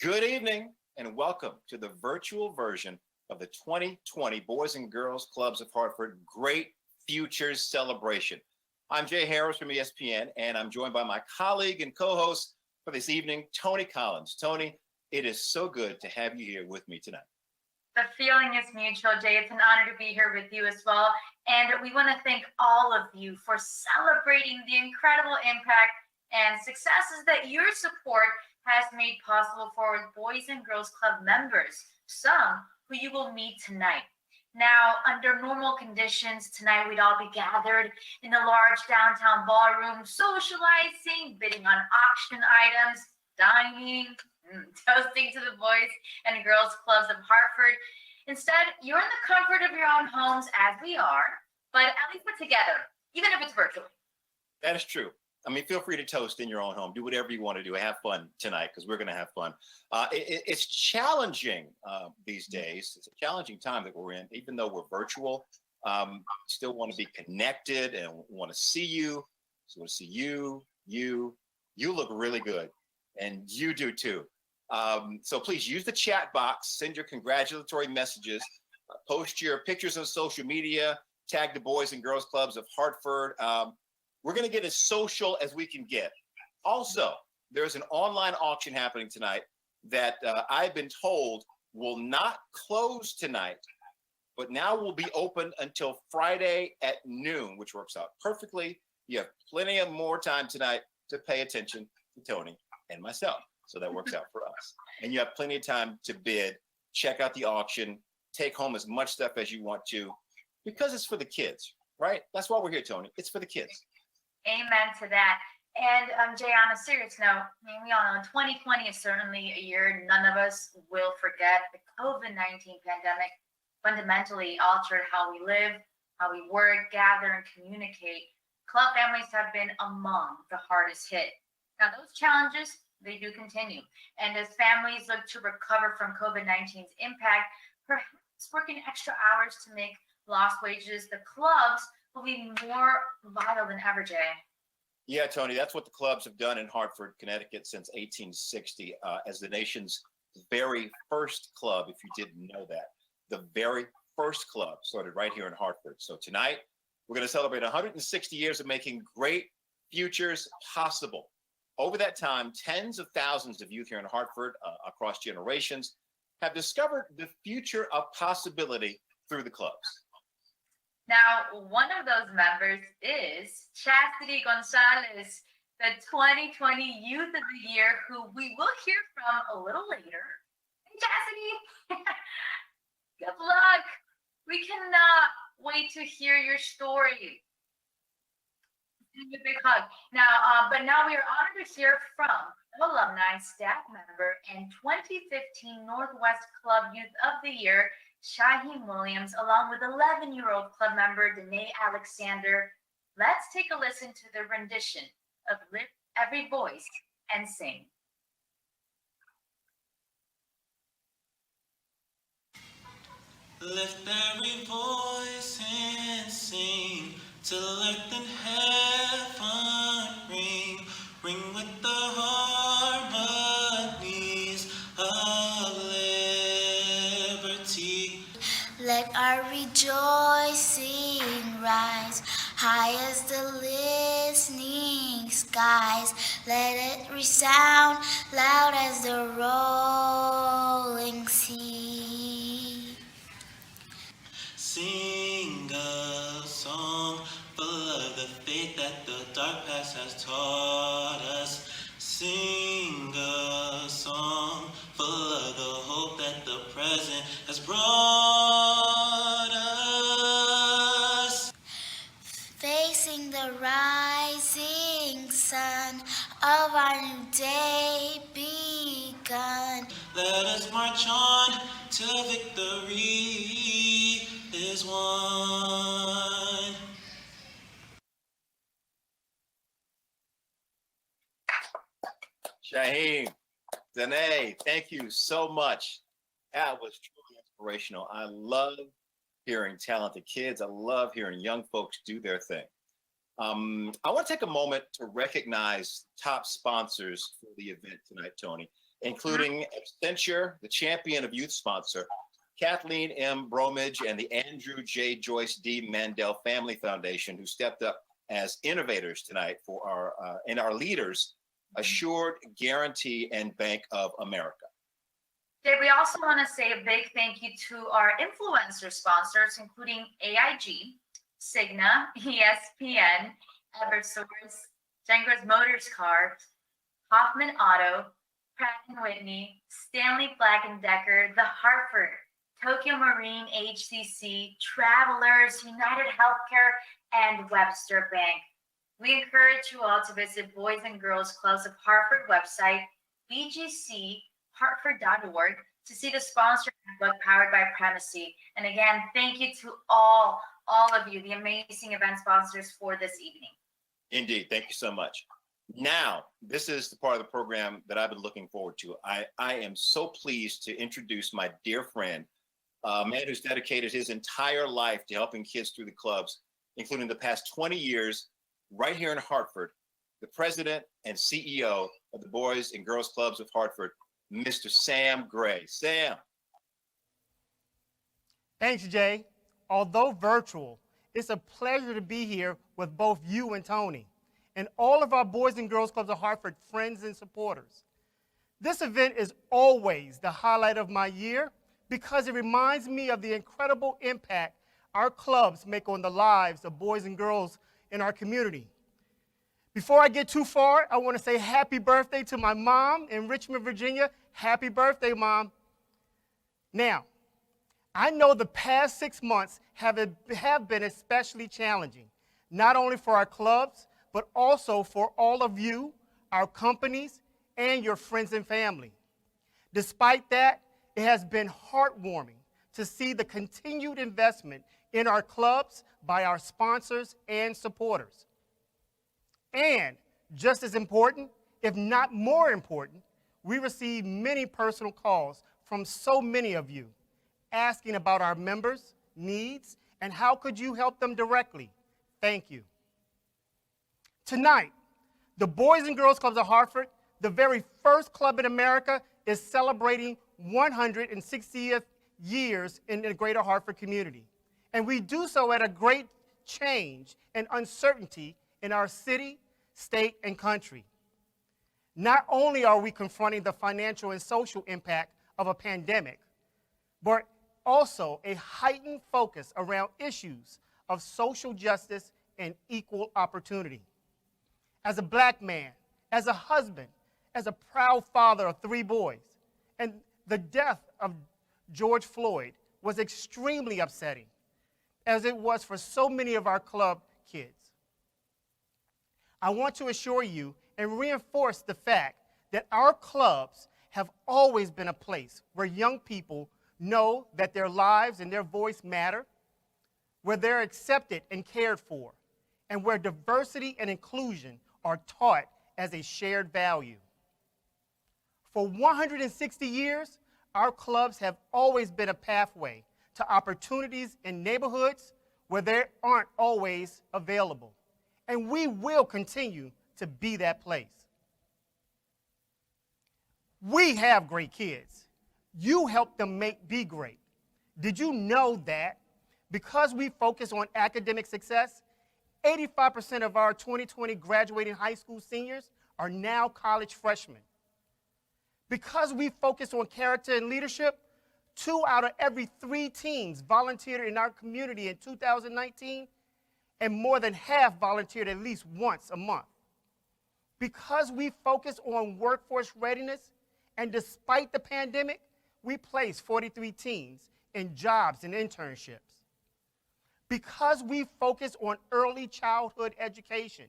Good evening and welcome to the virtual version of the 2020 Boys and Girls Clubs of Hartford Great Futures Celebration. I'm Jay Harris from ESPN, and I'm joined by my colleague and co-host for this evening, Tony Collins. Tony, it is so good to have you here with me tonight. The feeling is mutual, Jay. It's an honor to be here with you as well. And we want to thank all of you for celebrating the incredible impact and successes that your support has made possible for Boys and Girls Club members, some who you will meet tonight. Now, under normal conditions, tonight we'd all be gathered in the large downtown ballroom, socializing, bidding on auction items, dining, toasting to the Boys and Girls Clubs of Hartford. Instead, you're in the comfort of your own homes as we are, but at least we're together, even if it's virtually. That is true. I mean, feel free to toast in your own home. Do whatever you want to do. Have fun tonight because we're going to have fun. It's challenging these days. It's a challenging time that we're in, even though we're virtual. Still want to be connected and want to see you. So want to see you. You look really good, and you do too. So please use the chat box. Send your congratulatory messages. Post your pictures on social media. Tag the Boys and Girls Clubs of Hartford. We're going to get as social as we can get. Also, there's an online auction happening tonight that I've been told will not close tonight, but now will be open until Friday at noon, which works out perfectly. You have plenty of more time tonight to pay attention to Tony and myself. So that works out for us. And you have plenty of time to bid, check out the auction, take home as much stuff as you want to, because it's for the kids, right? That's why we're here, Tony. It's for the kids. Amen to that. And Jay, on a serious note, I mean, we all know 2020 is certainly a year none of us will forget. The COVID-19 pandemic fundamentally altered how we live, how we work, gather, and communicate. Club families have been among the hardest hit. Now, those challenges, they do continue. And as families look to recover from COVID-19's impact, perhaps working extra hours to make lost wages, the clubs will be more vital than ever, Jay. Yeah, Tony, that's what the clubs have done in Hartford, Connecticut since 1860 as the nation's very first club, if you didn't know that. The very first club started right here in Hartford. So tonight, we're going to celebrate 160 years of making great futures possible. Over that time, tens of thousands of youth here in Hartford across generations have discovered the future of possibility through the clubs. Now, one of those members is Chastity Gonzalez, the 2020 Youth of the Year, who we will hear from a little later. Hey, Chastity, good luck. We cannot wait to hear your story. Give you a big hug. Now, but now we are honored to hear from alumni, staff member, and 2015 Northwest Club Youth of the Year, Shaheen Williams, along with 11-year-old club member Danae Alexander. Let's take a listen to the rendition of Lift Every Voice and Sing. Lift every voice and sing till earth and heaven ring, ring with the harmonies of liberty. Let our rejoicing rise high as the listening skies. Let it resound loud as the rolling sea. Sing a song full of the faith that the dark past has taught us. Sing a song full of the hope that the present has brought us. Facing the rising sun of our new day begun. Let us march on till victory is won. Shaheen, Danae, thank you so much. That was truly inspirational. I love hearing talented kids. I love hearing young folks do their thing. I want to take a moment to recognize top sponsors for the event tonight, Tony. including Accenture, the champion of youth sponsor, Kathleen M. Bromage, and the Andrew J. Joyce D. Mandel Family Foundation, who stepped up as innovators tonight for our leaders, Assured Guarantee and Bank of America. Okay, we also want to say a big thank you to our influencer sponsors, including AIG, Cigna, ESPN, Eversource, Gengras Motors Cars, Hoffman Auto, Pratt & Whitney, Stanley Black & Decker, The Hartford, Tokyo Marine, HCC, Travelers, United Healthcare, and Webster Bank. We encourage you all to visit Boys and Girls Clubs of Hartford website, bgchartford.org, to see the sponsor book powered by Primacy. And again, thank you to all of you, the amazing event sponsors for this evening. Indeed. Thank you so much. Now, this is the part of the program that I've been looking forward to. I am so pleased to introduce my dear friend, a man who's dedicated his entire life to helping kids through the clubs, including the past 20 years right here in Hartford, the president and CEO of the Boys and Girls Clubs of Hartford, Mr. Sam Gray. Sam. Thanks, Jay. Although virtual, it's a pleasure to be here with both you and Tony, and all of our Boys and Girls Clubs of Hartford friends and supporters. This event is always the highlight of my year because it reminds me of the incredible impact our clubs make on the lives of boys and girls in our community. Before I get too far, I want to say happy birthday to my mom in Richmond, Virginia. Happy birthday, Mom. Now, I know the past 6 months have been especially challenging, not only for our clubs, but also for all of you, our companies, and your friends and family. Despite that, it has been heartwarming to see the continued investment in our clubs by our sponsors and supporters. And just as important, if not more important, we receive many personal calls from so many of you asking about our members' needs and how could you help them directly. Thank you. Tonight, the Boys and Girls Clubs of Hartford, the very first club in America, is celebrating 160th years in the greater Hartford community. And we do so at a great change and uncertainty in our city, state, and country. Not only are we confronting the financial and social impact of a pandemic, but also a heightened focus around issues of social justice and equal opportunity. As a Black man, as a husband, as a proud father of 3 boys, and the death of George Floyd was extremely upsetting, as it was for so many of our club kids. I want to assure you and reinforce the fact that our clubs have always been a place where young people know that their lives and their voice matter, where they're accepted and cared for, and where diversity and inclusion are taught as a shared value. For 160 years, our clubs have always been a pathway to opportunities in neighborhoods where they aren't always available. And we will continue to be that place. We have great kids. You help them be great. Did you know that because we focus on academic success, 85% of our 2020 graduating high school seniors are now college freshmen? Because we focus on character and leadership, 2 out of every 3 teens volunteered in our community in 2019, and more than half volunteered at least once a month. Because we focus on workforce readiness, and despite the pandemic, we placed 43 teens in jobs and internships. Because we focus on early childhood education,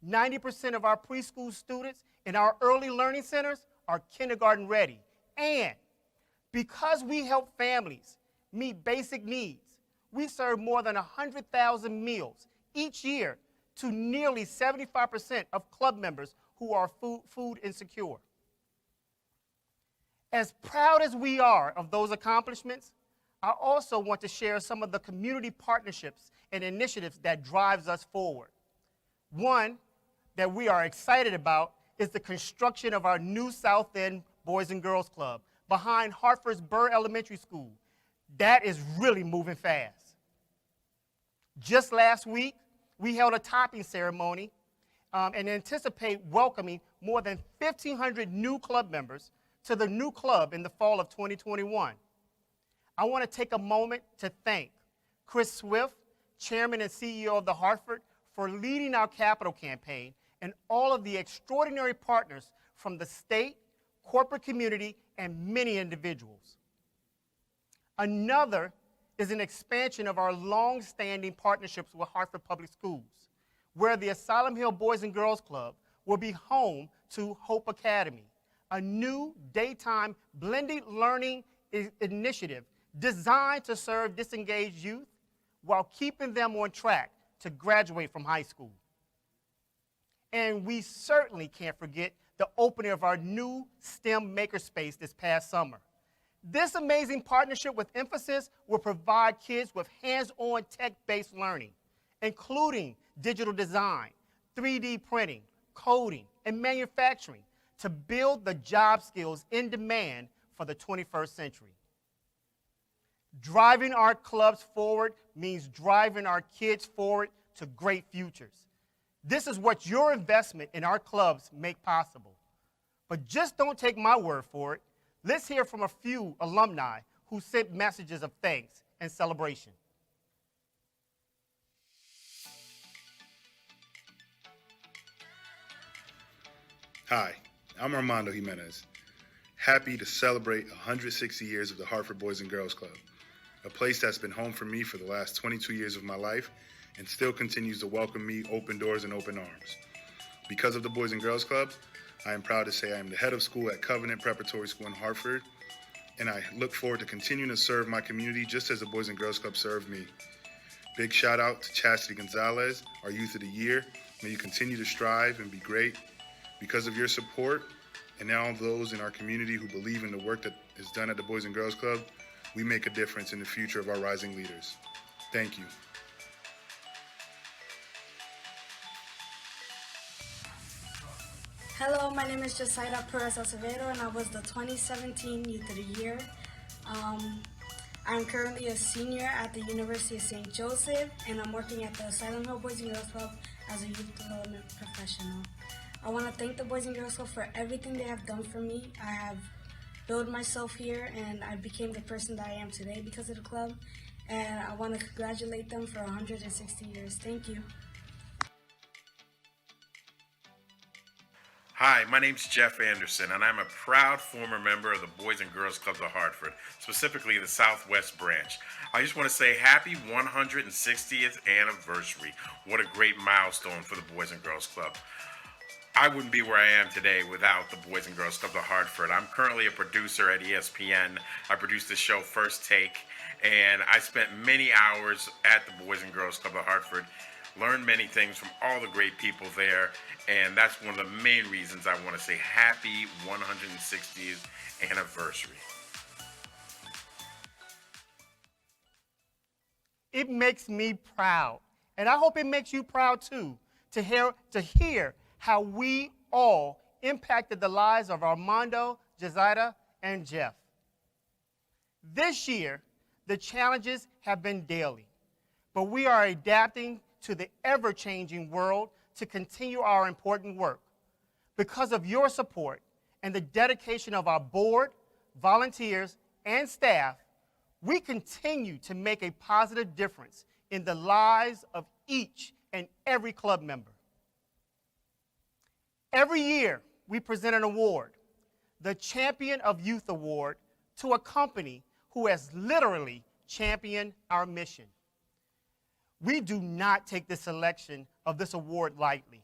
90% of our preschool students in our early learning centers are kindergarten ready. And because we help families meet basic needs, we serve more than 100,000 meals each year to nearly 75% of club members who are food insecure. As proud as we are of those accomplishments, I also want to share some of the community partnerships and initiatives that drives us forward. One that we are excited about is the construction of our new South End Boys and Girls Club behind Hartford's Burr Elementary School. That is really moving fast. Just last week, we held a topping ceremony and anticipate welcoming more than 1,500 new club members to the new club in the fall of 2021. I want to take a moment to thank Chris Swift, Chairman and CEO of the Hartford, for leading our capital campaign, and all of the extraordinary partners from the state, corporate community, and many individuals. Another is an expansion of our long-standing partnerships with Hartford Public Schools, where the Asylum Hill Boys and Girls Club will be home to Hope Academy, a new daytime blended learning initiative designed to serve disengaged youth while keeping them on track to graduate from high school. And we certainly can't forget the opening of our new STEM makerspace this past summer. This amazing partnership with Emphasis will provide kids with hands-on tech-based learning, including digital design, 3D printing, coding, and manufacturing to build the job skills in demand for the 21st century. Driving our clubs forward means driving our kids forward to great futures. This is what your investment in our clubs make possible. But just don't take my word for it. Let's hear from a few alumni who sent messages of thanks and celebration. Hi, I'm Armando Jimenez. Happy to celebrate 160 years of the Hartford Boys and Girls Club, a place that's been home for me for the last 22 years of my life and still continues to welcome me open doors and open arms. Because of the Boys and Girls Club, I am proud to say I am the head of school at Covenant Preparatory School in Hartford, and I look forward to continuing to serve my community just as the Boys and Girls Club served me. Big shout out to Chastity Gonzalez, our Youth of the Year. May you continue to strive and be great. Because of your support and all those in our community who believe in the work that is done at the Boys and Girls Club, we make a difference in the future of our rising leaders. Thank you. Hello, my name is Josaida Perez Acevedo, and I was the 2017 Youth of the Year. I'm currently a senior at the University of St. Joseph, and I'm working at the Asylum Hill Boys and Girls Club as a youth development professional. I want to thank the Boys and Girls Club for everything they have done for me. I have built myself here, and I became the person that I am today because of the club, and I want to congratulate them for 160 years. Thank you. Hi, my name's Jeff Anderson, and I'm a proud former member of the Boys and Girls Clubs of Hartford, specifically the Southwest Branch. I just want to say happy 160th anniversary. What a great milestone for the Boys and Girls Club. I wouldn't be where I am today without the Boys and Girls Club of Hartford. I'm currently a producer at ESPN. I produce the show First Take, and I spent many hours at the Boys and Girls Club of Hartford, learned many things from all the great people there, and that's one of the main reasons I want to say happy 160th anniversary. It makes me proud, and I hope it makes you proud too, to hear how we all impacted the lives of Armando, Josaida, and Jeff. This year, the challenges have been daily, but we are adapting to the ever-changing world to continue our important work. Because of your support and the dedication of our board, volunteers, and staff, we continue to make a positive difference in the lives of each and every club member. Every year, we present an award, the Champion of Youth Award, to a company who has literally championed our mission. We do not take the selection of this award lightly.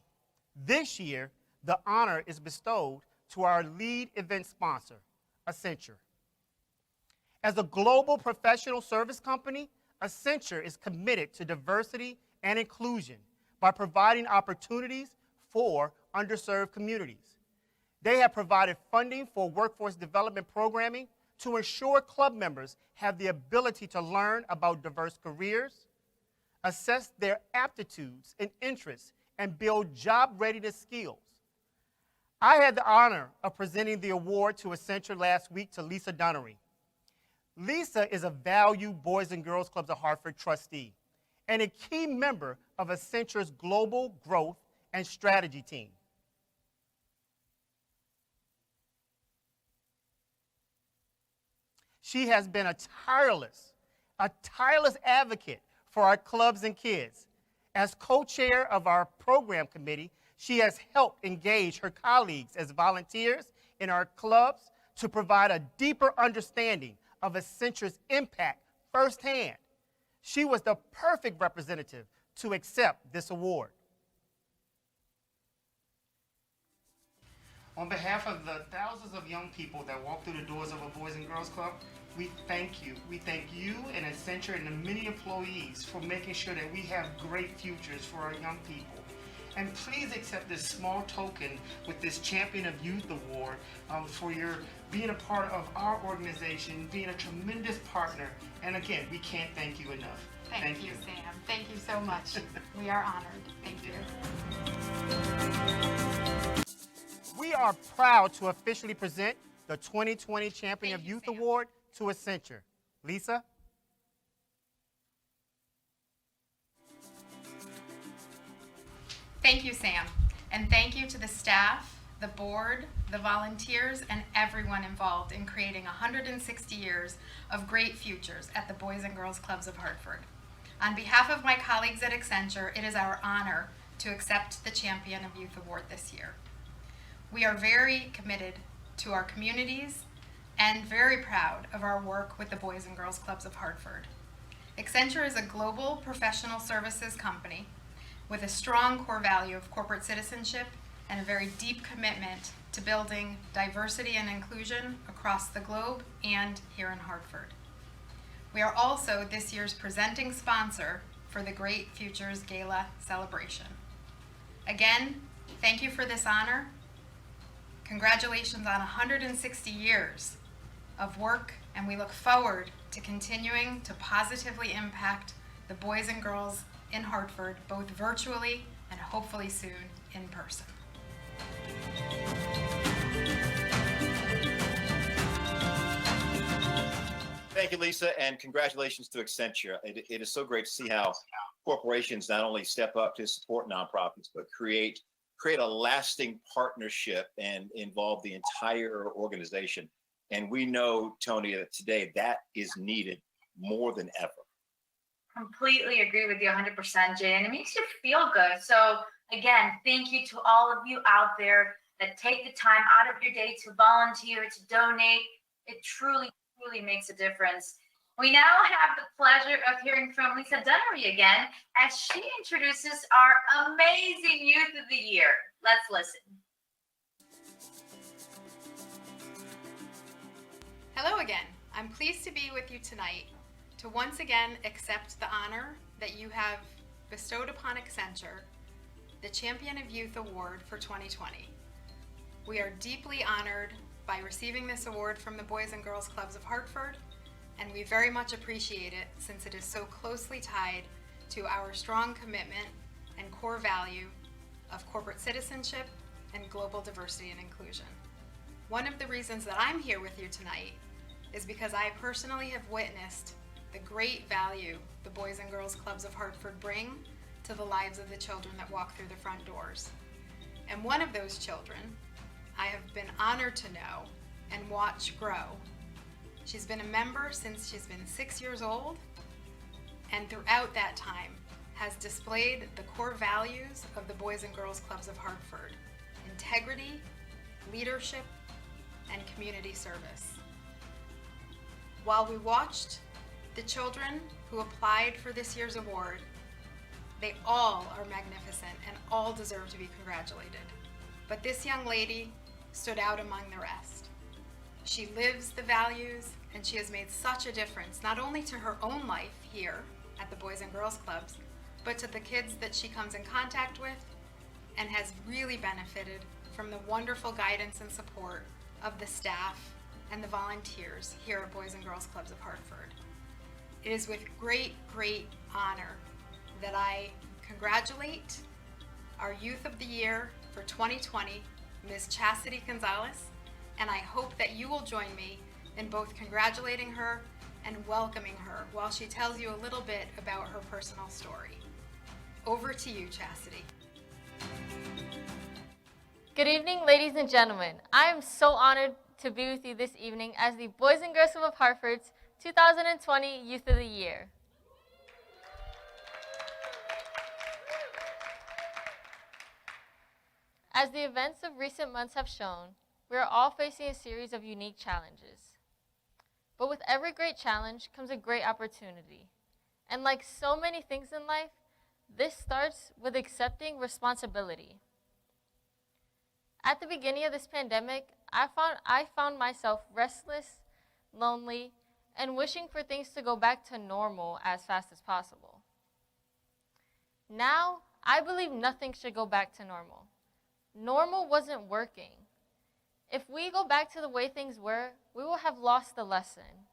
This year, the honor is bestowed to our lead event sponsor, Accenture. As a global professional service company, Accenture is committed to diversity and inclusion by providing opportunities for underserved communities. They have provided funding for workforce development programming to ensure club members have the ability to learn about diverse careers, assess their aptitudes and interests, and build job readiness skills. I had the honor of presenting the award to Accenture last week to Lisa Dunnery. Lisa is a valued Boys and Girls Clubs of Hartford trustee and a key member of Accenture's global growth and strategy team. She has been a tireless advocate for our clubs and kids. As co-chair of our program committee, she has helped engage her colleagues as volunteers in our clubs to provide a deeper understanding of Accenture's impact firsthand. She was the perfect representative to accept this award. On behalf of the thousands of young people that walk through the doors of a Boys and Girls Club, we thank you. We thank you and Accenture and the many employees for making sure that we have great futures for our young people. And please accept this small token with this Champion of Youth Award for your being a part of our organization, being a tremendous partner. And again, we can't thank you enough. Thank you, Sam. Thank you so much. We are honored. Thank you. We are proud to officially present the 2020 Champion of Youth Award to Accenture. Lisa? Thank you, Sam. And thank you to the staff, the board, the volunteers, and everyone involved in creating 160 years of great futures at the Boys and Girls Clubs of Hartford. On behalf of my colleagues at Accenture, it is our honor to accept the Champion of Youth Award this year. We are very committed to our communities and very proud of our work with the Boys and Girls Clubs of Hartford. Accenture is a global professional services company with a strong core value of corporate citizenship and a very deep commitment to building diversity and inclusion across the globe and here in Hartford. We are also this year's presenting sponsor for the Great Futures Gala celebration. Again, thank you for this honor. Congratulations on 160 years of work, and we look forward to continuing to positively impact the boys and girls in Hartford, both virtually and hopefully soon in person. Thank you, Lisa, and congratulations to Accenture. It is so great to see how corporations not only step up to support nonprofits, but create a lasting partnership and involve the entire organization. And we know, Tony, that today that is needed more than ever. Completely agree with you 100%, Jay, and it makes you feel good. So again, thank you to all of you out there that take the time out of your day to volunteer, to donate. It truly makes a difference. We now have the pleasure of hearing from Lisa Dunnery again as she introduces our amazing Youth of the Year. Let's listen. Hello again. I'm pleased to be with you tonight to once again accept the honor that you have bestowed upon Accenture, the Champion of Youth Award for 2020. We are deeply honored by receiving this award from the Boys and Girls Clubs of Hartford, and we very much appreciate it since it is so closely tied to our strong commitment and core value of corporate citizenship and global diversity and inclusion. One of the reasons that I'm here with you tonight is because I personally have witnessed the great value the Boys and Girls Clubs of Hartford bring to the lives of the children that walk through the front doors. And one of those children I have been honored to know and watch grow. She's been a member since she's been 6 years old, and throughout that time has displayed the core values of the Boys and Girls Clubs of Hartford: integrity, leadership, and community service. While we watched the children who applied for this year's award, they all are magnificent and all deserve to be congratulated. But this young lady stood out among the rest. She lives the values, and she has made such a difference, not only to her own life here at the Boys and Girls Clubs, but to the kids that she comes in contact with, and has really benefited from the wonderful guidance and support of the staff and the volunteers here at Boys and Girls Clubs of Hartford. It is with great honor that I congratulate our Youth of the Year for 2020, Ms. Chastity Gonzalez, and I hope that you will join me in both congratulating her and welcoming her while she tells you a little bit about her personal story. Over to you, Chastity. Good evening, ladies and gentlemen. I am so honored to be with you this evening as the Boys and Girls Club of Hartford's 2020 Youth of the Year. As the events of recent months have shown, we are all facing a series of unique challenges. But with every great challenge comes a great opportunity. And like so many things in life, this starts with accepting responsibility. At the beginning of this pandemic, I found myself restless, lonely, and wishing for things to go back to normal as fast as possible. Now, I believe nothing should go back to normal. Normal wasn't working. If we go back to the way things were, we will have lost the lesson.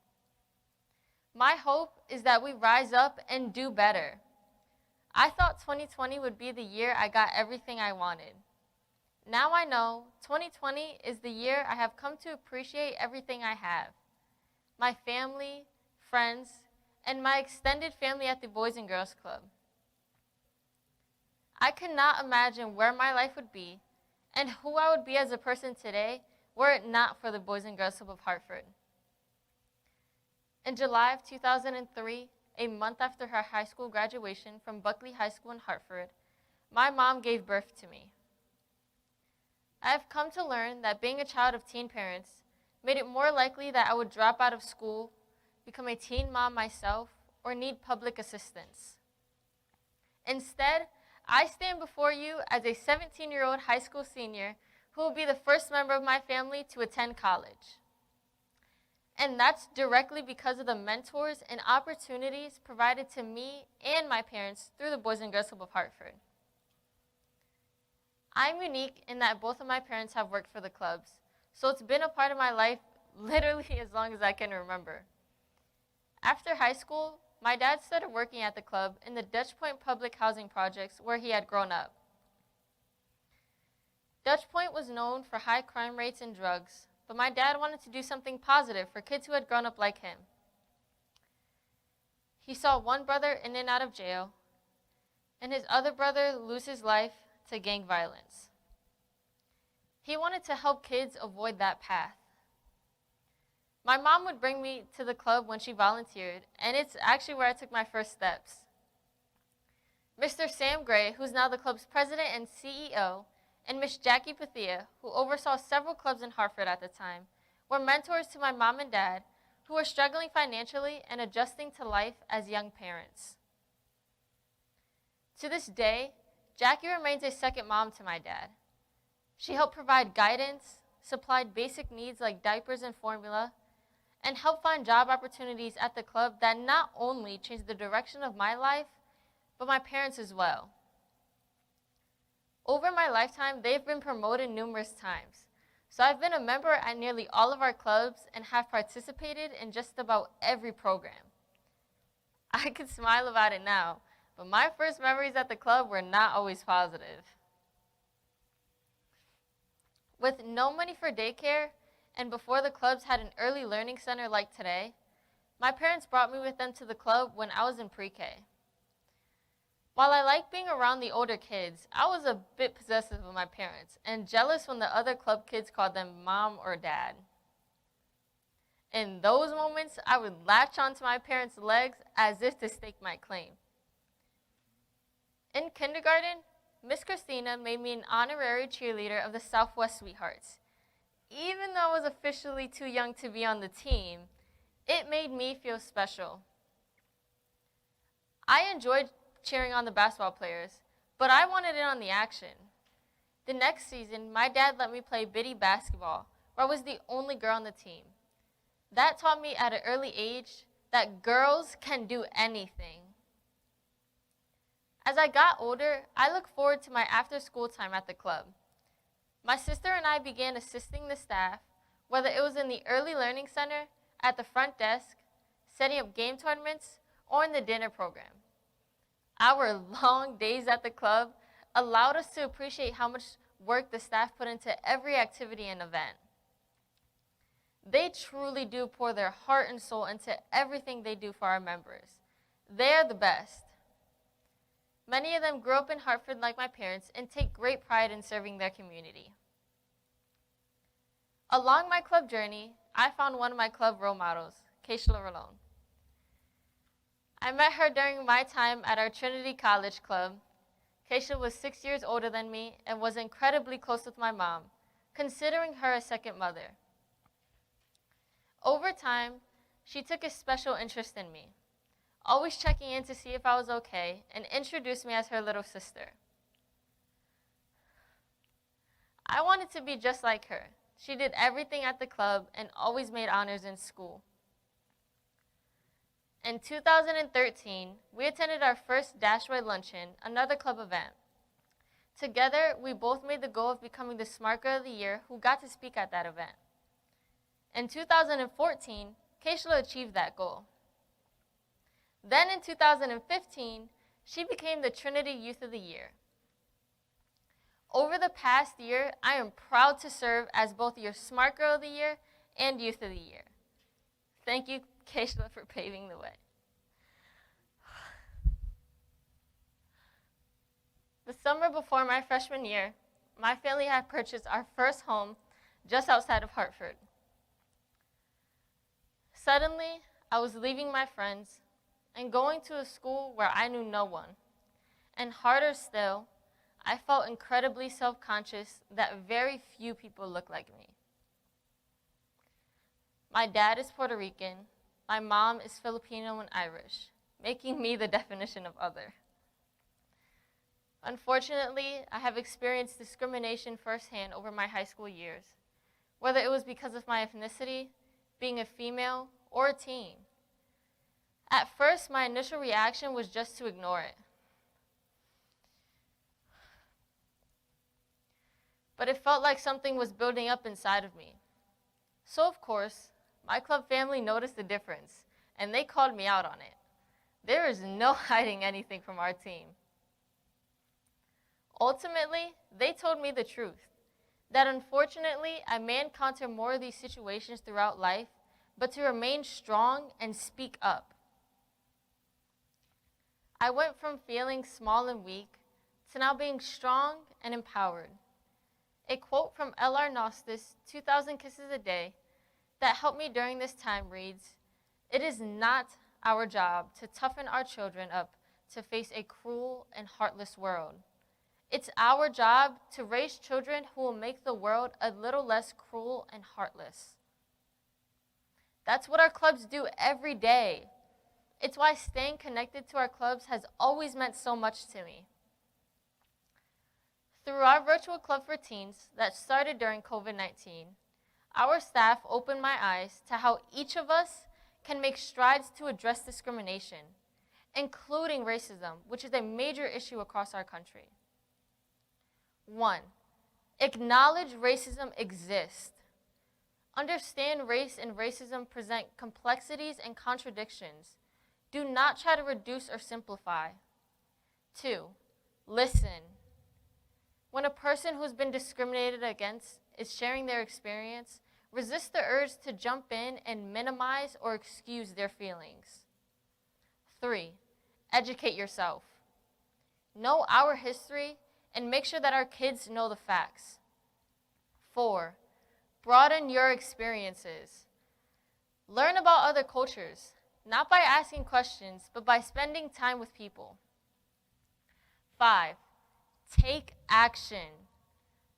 My hope is that we rise up and do better. I thought 2020 would be the year I got everything I wanted. Now I know 2020 is the year I have come to appreciate everything I have. My family, friends, and my extended family at the Boys and Girls Club. I cannot imagine where my life would be and who I would be as a person today were it not for the Boys and Girls Club of Hartford. In July of 2003, a month after her high school graduation from Buckley High School in Hartford, my mom gave birth to me. I have come to learn that being a child of teen parents made it more likely that I would drop out of school, become a teen mom myself, or need public assistance. Instead, I stand before you as a 17-year-old high school senior who will be the first member of my family to attend college. And that's directly because of the mentors and opportunities provided to me and my parents through the Boys and Girls Club of Hartford. I'm unique in that both of my parents have worked for the clubs, so it's been a part of my life literally as long as I can remember. After high school, my dad started working at the club in the Dutch Point public housing projects where he had grown up. Dutch Point was known for high crime rates and drugs, but my dad wanted to do something positive for kids who had grown up like him. He saw one brother in and out of jail, and his other brother lose his life to gang violence. He wanted to help kids avoid that path. My mom would bring me to the club when she volunteered, and it's actually where I took my first steps. Mr. Sam Gray, who's now the club's president and CEO, and Miss Jackie Pathia, who oversaw several clubs in Hartford at the time, were mentors to my mom and dad, who were struggling financially and adjusting to life as young parents. To this day, Jackie remains a second mom to my dad. She helped provide guidance, supplied basic needs like diapers and formula, and helped find job opportunities at the club that not only changed the direction of my life, but my parents as well. Over my lifetime, they've been promoted numerous times. So I've been a member at nearly all of our clubs and have participated in just about every program. I could smile about it now, but my first memories at the club were not always positive. With no money for daycare, and before the clubs had an early learning center like today, my parents brought me with them to the club when I was in pre-K. While I liked being around the older kids, I was a bit possessive of my parents and jealous when the other club kids called them mom or dad. In those moments, I would latch onto my parents' legs as if to stake my claim. In kindergarten, Miss Christina made me an honorary cheerleader of the Southwest Sweethearts. Even though I was officially too young to be on the team, it made me feel special. I enjoyed cheering on the basketball players, but I wanted in on the action. The next season, my dad let me play biddy basketball, where I was the only girl on the team. That taught me at an early age that girls can do anything. As I got older, I look forward to my after-school time at the club. My sister and I began assisting the staff, whether it was in the early learning center, at the front desk, setting up game tournaments, or in the dinner program. Our long days at the club allowed us to appreciate how much work the staff put into every activity and event. They truly do pour their heart and soul into everything they do for our members. They are the best. Many of them grew up in Hartford like my parents and take great pride in serving their community. Along my club journey, I found one of my club role models, Keishla Rolone. I met her during my time at our Trinity College Club. Keishla was 6 years older than me and was incredibly close with my mom, considering her a second mother. Over time, she took a special interest in me, always checking in to see if I was okay, and introduced me as her little sister. I wanted to be just like her. She did everything at the club and always made honors in school. In 2013, we attended our first Dashway Luncheon, another club event. Together, we both made the goal of becoming the Smart Girl of the Year who got to speak at that event. In 2014, Keishla achieved that goal. Then in 2015, she became the Trinity Youth of the Year. Over the past year, I am proud to serve as both your Smart Girl of the Year and Youth of the Year. Thank you, Keishla, for paving the way. The summer before my freshman year, my family had purchased our first home just outside of Hartford. Suddenly, I was leaving my friends and going to a school where I knew no one. And harder still, I felt incredibly self-conscious that very few people looked like me. My dad is Puerto Rican. My mom is Filipino and Irish, making me the definition of other. Unfortunately, I have experienced discrimination firsthand over my high school years, whether it was because of my ethnicity, being a female, or a teen. At first, my initial reaction was just to ignore it. But it felt like something was building up inside of me. So, of course, my club family noticed the difference, and they called me out on it. There is no hiding anything from our team. Ultimately, they told me the truth, that unfortunately, I may encounter more of these situations throughout life, but to remain strong and speak up. I went from feeling small and weak to now being strong and empowered. A quote from L.R. Nostis, 2,000 Kisses a Day, that helped me during this time reads, "It is not our job to toughen our children up to face a cruel and heartless world. It's our job to raise children who will make the world a little less cruel and heartless." That's what our clubs do every day. It's why staying connected to our clubs has always meant so much to me. Through our virtual club for teens that started during COVID-19, our staff opened my eyes to how each of us can make strides to address discrimination, including racism, which is a major issue across our country. 1, acknowledge racism exists. Understand race and racism present complexities and contradictions. Do not try to reduce or simplify. 2, listen. When a person who's been discriminated against is sharing their experience, resist the urge to jump in and minimize or excuse their feelings. 3, educate yourself. Know our history and make sure that our kids know the facts. 4, broaden your experiences. Learn about other cultures, not by asking questions, but by spending time with people. 5, take action.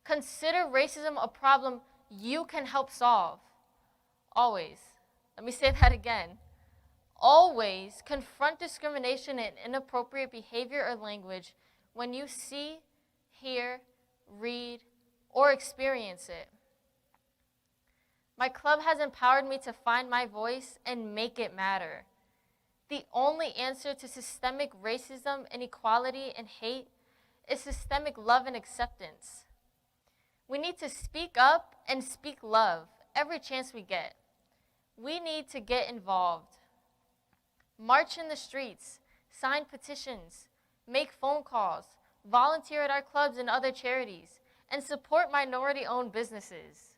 Consider racism a problem you can help solve. Always. Let me say that again. Always confront discrimination and inappropriate behavior or language when you see, hear, read, or experience it. My club has empowered me to find my voice and make it matter. The only answer to systemic racism, inequality, and hate is systemic love and acceptance. We need to speak up and speak love every chance we get. We need to get involved. March in the streets, sign petitions, make phone calls, volunteer at our clubs and other charities, and support minority-owned businesses.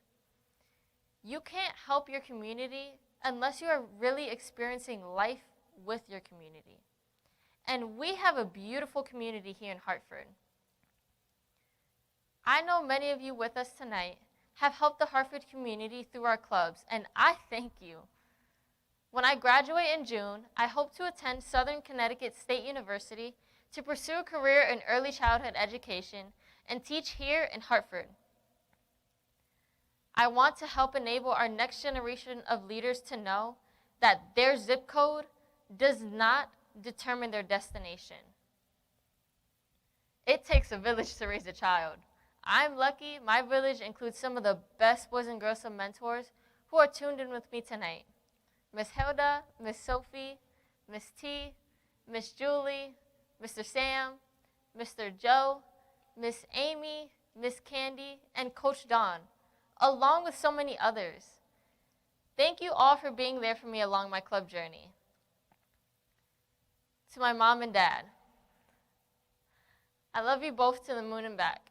You can't help your community unless you are really experiencing life with your community. And we have a beautiful community here in Hartford. I know many of you with us tonight have helped the Hartford community through our clubs, and I thank you. When I graduate in June, I hope to attend Southern Connecticut State University to pursue a career in early childhood education and teach here in Hartford. I want to help enable our next generation of leaders to know that their zip code does not determine their destination. It takes a village to raise a child. I'm lucky my village includes some of the best Boys and Girls Club mentors who are tuned in with me tonight. Miss Hilda, Miss Sophie, Miss T, Miss Julie, Mr. Sam, Mr. Joe, Miss Amy, Miss Candy, and Coach Don, along with so many others. Thank you all for being there for me along my club journey. To my mom and dad, I love you both to the moon and back.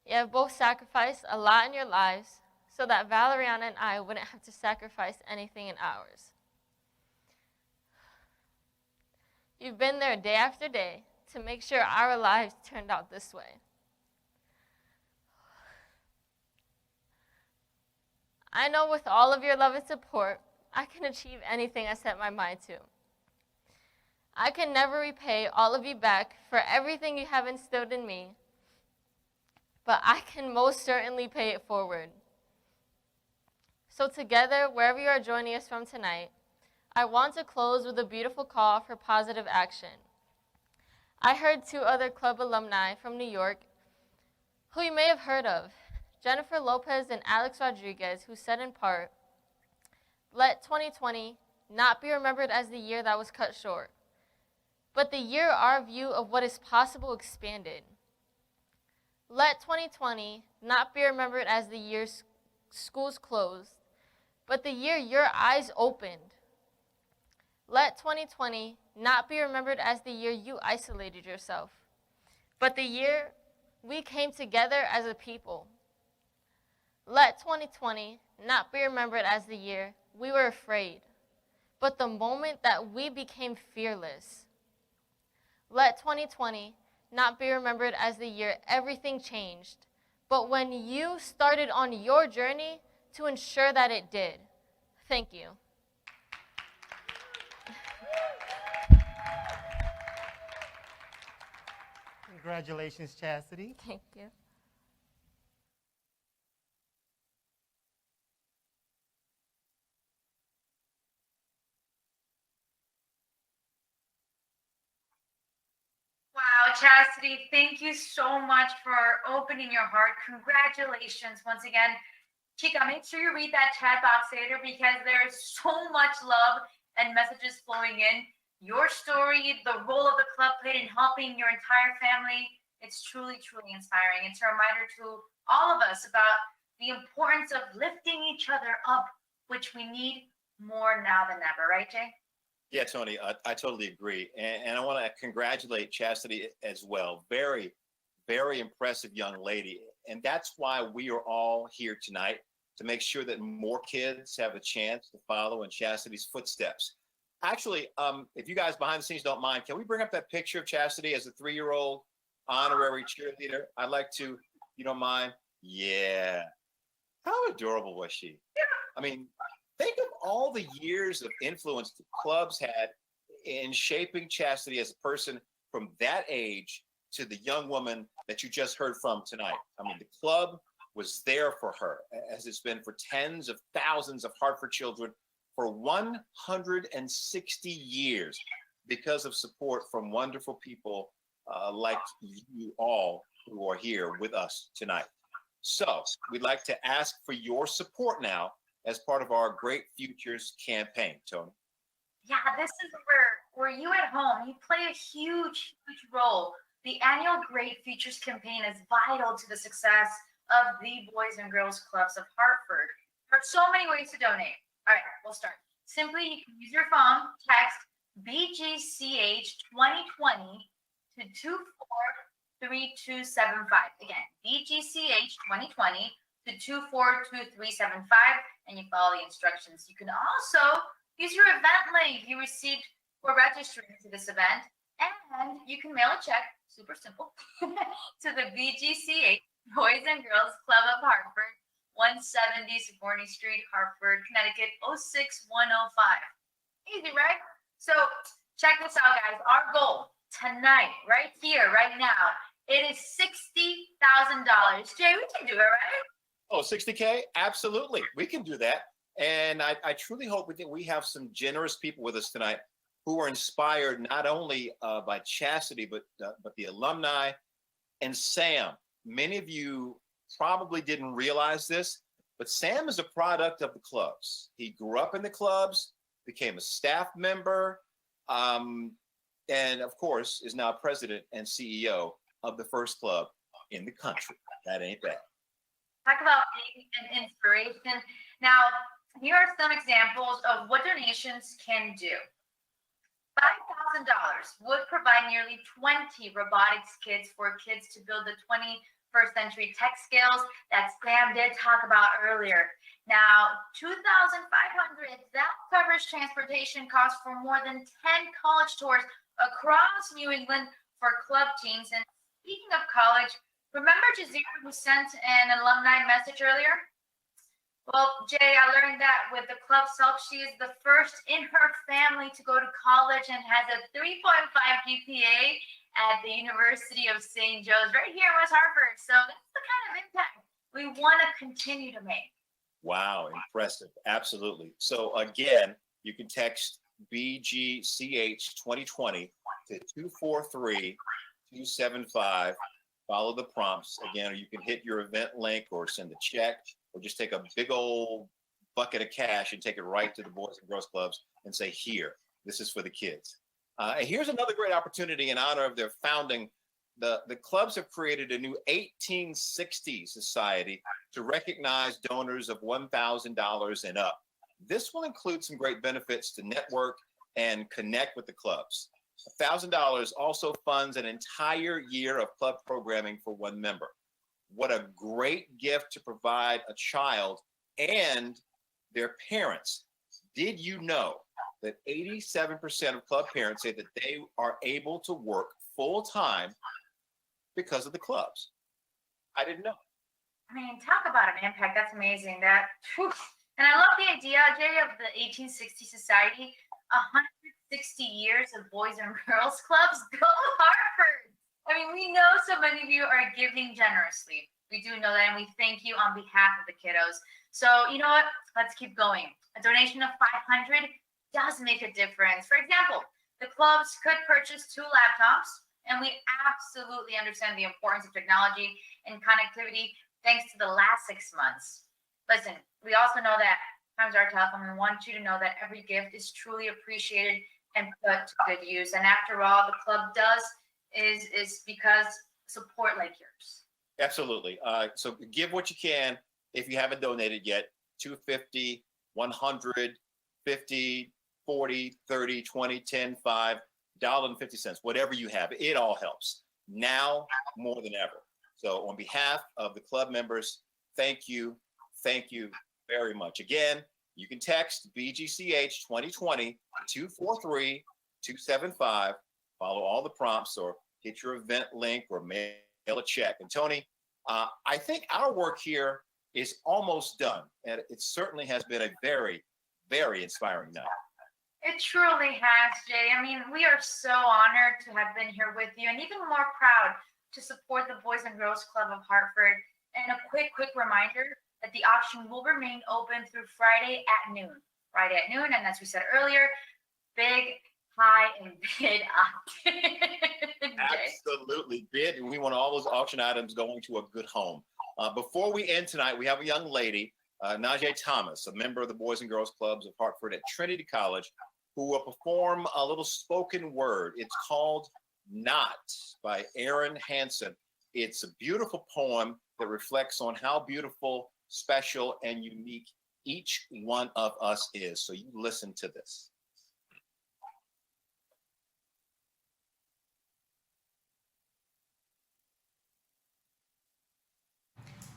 You have both sacrificed a lot in your lives so that Valeriana and I wouldn't have to sacrifice anything in ours. You've been there day after day to make sure our lives turned out this way. I know with all of your love and support, I can achieve anything I set my mind to. I can never repay all of you back for everything you have instilled in me, but I can most certainly pay it forward. So together, wherever you are joining us from tonight, I want to close with a beautiful call for positive action. I heard two other club alumni from New York who you may have heard of, Jennifer Lopez and Alex Rodriguez, who said in part, "Let 2020 not be remembered as the year that was cut short, but the year our view of what is possible expanded. Let 2020 not be remembered as the year schools closed, but the year your eyes opened. Let 2020 not be remembered as the year you isolated yourself, but the year we came together as a people. Let 2020 not be remembered as the year we were afraid, but the moment that we became fearless. Let 2020 not be remembered as the year everything changed, but when you started on your journey to ensure that it did." Thank you. Congratulations, Chastity. Thank you. Wow, Chastity, thank you so much for opening your heart. Congratulations once again. Chica, make sure you read that chat box later because there's so much love and messages flowing in. Your story, the role of the club played in helping your entire family, it's truly, truly inspiring. It's a reminder to all of us about the importance of lifting each other up, which we need more now than ever, right, Jay? Yeah, Tony, I totally agree. And I want to congratulate Chastity as well. Very, very impressive young lady. And that's why we are all here tonight, to make sure that more kids have a chance to follow in Chastity's footsteps. Actually, if you guys behind the scenes don't mind, can we bring up that picture of Chastity as a 3-year-old honorary cheerleader? I'd like to, if you don't mind. Yeah. How adorable was she? I mean, think of all the years of influence the clubs had in shaping Chastity as a person from that age to the young woman that you just heard from tonight. I mean, the club was there for her, as it's been for tens of thousands of Hartford children for 160 years, because of support from wonderful people like you all who are here with us tonight. So we'd like to ask for your support now as part of our Great Futures campaign, Tony. Yeah, this is where you at home, you play a huge, huge role. The annual Great Futures campaign is vital to the success of the Boys and Girls Clubs of Hartford. There's so many ways to donate. All right, we'll start. Simply, you can use your phone, text BGCH 2020 to 243275. Again, BGCH 2020 to 242375 and you follow the instructions. You can also use your event link you received for registering to this event, and you can mail a check, super simple, to the BGCH Boys and Girls Club of Hartford, 170 Sigourney Street, Hartford, Connecticut, 06105. Easy, right? So check this out, guys. Our goal tonight, right here, right now, it is $60,000. Jay, we can do it, right? Oh, 60K? Absolutely. We can do that. And I truly hope we have some generous people with us tonight who are inspired not only by Chastity, but the alumni and Sam. Many of you probably didn't realize this, but Sam is a product of the clubs. He grew up in the clubs, became a staff member, and of course is now president and CEO of the first club in the country. That ain't bad. Talk about being an inspiration. Now, here are some examples of what donations can do. $5,000 would provide nearly 20 robotics kits for kids to build the 21st century tech skills that Sam did talk about earlier. Now, $2,500, that covers transportation costs for more than 10 college tours across New England for club teams. And speaking of college, remember Jazeera who sent an alumni message earlier? Well, Jay, I learned that with the club's help, she is the first in her family to go to college and has a 3.5 GPA at the University of St. Joe's right here in West Hartford. So that's the kind of impact we want to continue to make. Wow, Impressive. Absolutely. So again, you can text BGCH 2020 to 243-275. Follow the prompts. Again, or you can hit your event link or send a check or just take a big old bucket of cash and take it right to the Boys and Girls Clubs and say, here, this is for the kids. And here's another great opportunity in honor of their founding. The clubs have created a new 1860 society to recognize donors of $1,000 and up. This will include some great benefits to network and connect with the clubs. $1,000 also funds an entire year of club programming for one member. What a great gift to provide a child and their parents. Did you know that 87% of club parents say that they are able to work full time because of the clubs? I didn't know. I mean, talk about an impact. That's amazing. That, and I love the idea, Jay, of the 1860 Society. 160 years of Boys and Girls Clubs. Go Hartford! I mean, we know so many of you are giving generously. We do know that, and we thank you on behalf of the kiddos. So, you know what? Let's keep going. A donation of $500 does make a difference. For example, the clubs could purchase 2 laptops, and we absolutely understand the importance of technology and connectivity thanks to the last 6 months. Listen, we also know that times are tough, and we want you to know that every gift is truly appreciated and put to good use. And after all, the club does is because support like yours. Absolutely. So give what you can. If you haven't donated yet, $250, $100, $50, $40, $30, $20, $10, $5, $1.50, whatever you have, it all helps now more than ever. So on behalf of the club members, thank you very much. Again, you can text BGCH 2020 243-275. Follow all the prompts or get your event link or mail a check. And Tony, I think our work here is almost done, and it certainly has been a very, very inspiring night. It truly has, Jay. I mean, we are so honored to have been here with you, and even more proud to support the Boys and Girls Club of Hartford. And a quick reminder that the auction will remain open through Friday at noon. And as we said earlier, big, high, and bid up. Absolutely. Bid. And we want all those auction items going to a good home. Before we end tonight, we have a young lady, Najee Thomas, a member of the Boys and Girls Clubs of Hartford at Trinity College, who will perform a little spoken word. It's called Not by Aaron Hansen. It's a beautiful poem that reflects on how beautiful, special, and unique each one of us is. So you listen to this.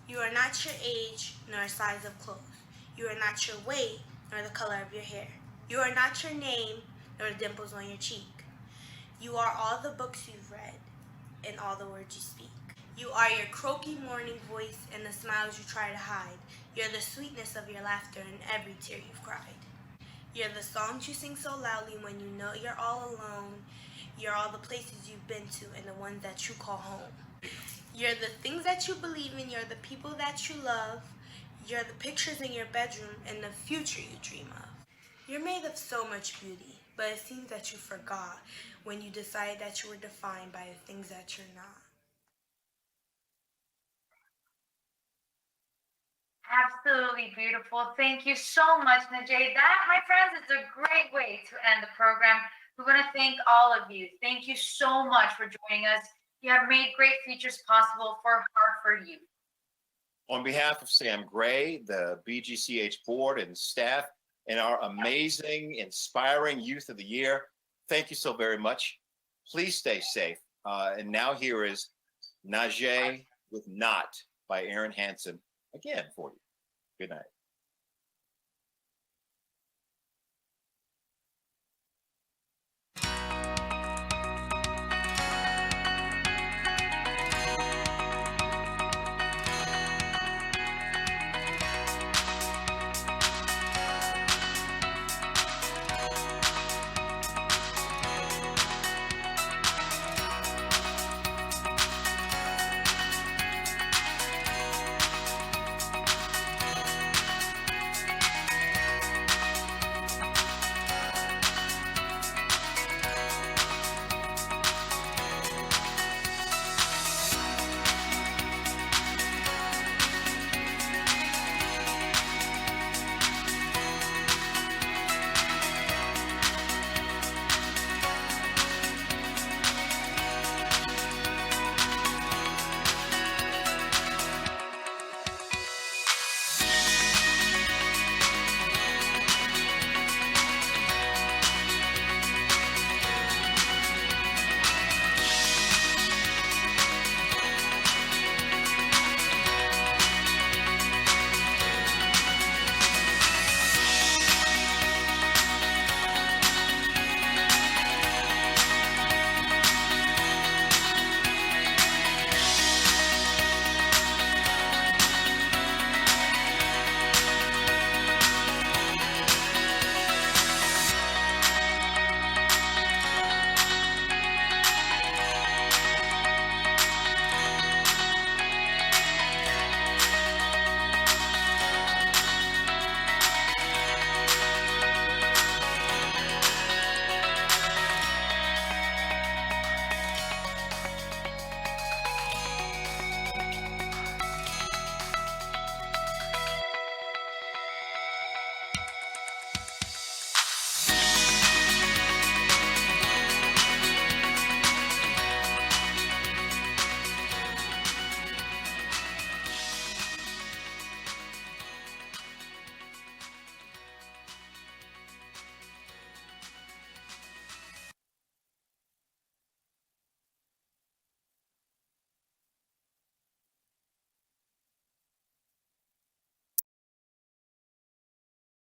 You are not your age nor size of clothes. You are not your weight nor the color of your hair. You are not your name nor the dimples on your cheek. You are all the books you've read and all the words you speak. You are your croaky morning voice and the smiles you try to hide. You're the sweetness of your laughter and every tear you've cried. You're the songs you sing so loudly when you know you're all alone. You're all the places you've been to and the ones that you call home. You're the things that you believe in. You're the people that you love. You're the pictures in your bedroom and the future you dream of. You're made of so much beauty, but it seems that you forgot when you decided that you were defined by the things that you're not. Absolutely beautiful. Thank you so much, Najee. That, my friends, is a great way to end the program. We want to thank all of you. Thank you so much for joining us. You have made great features possible for Hartford Youth. On behalf of Sam Gray, the BGCH board and staff, and our amazing, inspiring Youth of the Year, thank you so very much. Please stay safe. And now here is Najee with Not by Aaron Hansen again for you. Good night.